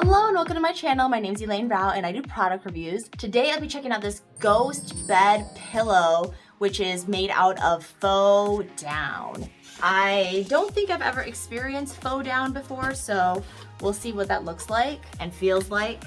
Hello and welcome to my channel. My name is Elaine Rau and I do product reviews. Today I'll be checking out this ghost bed pillow, which is made out of faux down. I don't think I've ever experienced faux down before, so we'll see what that looks like and feels like.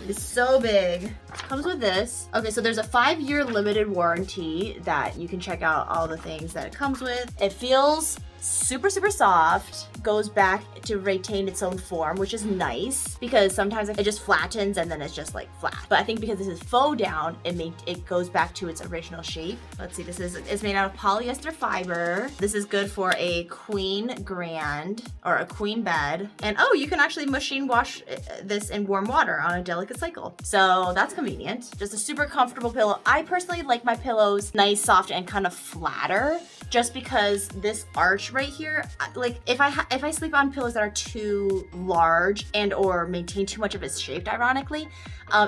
It's so big. Comes with this. Okay, so there's a 5-year limited warranty that you can check out all the things that it comes with. It feels super soft, goes back to retain its own form, which is nice because sometimes it just flattens and then it's just like flat. But I think because this is faux down, it goes back to its original shape. Let's see, it's made out of polyester fiber. This is good for a queen grand or a queen bed. And oh, you can actually machine wash this in warm water on a delicate cycle. So that's convenient. Just a super comfortable pillow. I personally like my pillows nice, soft, and kind of flatter, just because this arch right here, like if I sleep on pillows that are too large and or maintain too much of its shape, ironically,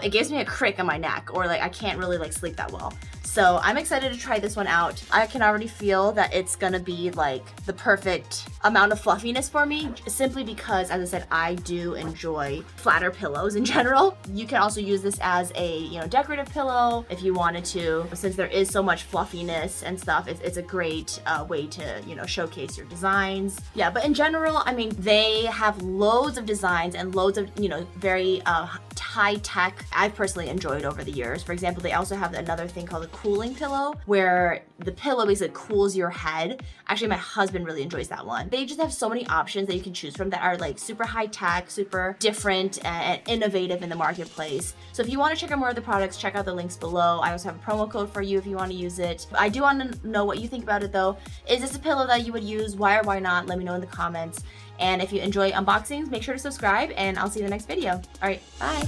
it gives me a crick in my neck, or like I can't really like sleep that well. So I'm excited to try this one out. I can already feel that it's gonna be like the perfect amount of fluffiness for me, simply because, as I said, I do enjoy flatter pillows in general. You can also use this as a decorative pillow if you wanted to, since there is so much fluffiness and stuff. It's a great way to showcase your designs. Yeah, but in general, I mean, they have loads of designs and loads of very high tech. I've personally enjoyed over the years. For example, they also have another thing called a cooling pillow, where the pillow basically cools your head. Actually, my husband really enjoys that one. They just have so many options that you can choose from that are like super high tech, super different and innovative in the marketplace. So if you want to check out more of the products, check out the links below. I also have a promo code for you if you want to use it. I do want to know what you think about it though. Is this a pillow that you would use? Why or why not? Let me know in the comments. And if you enjoy unboxings, make sure to subscribe and I'll see you in the next video. All right, bye.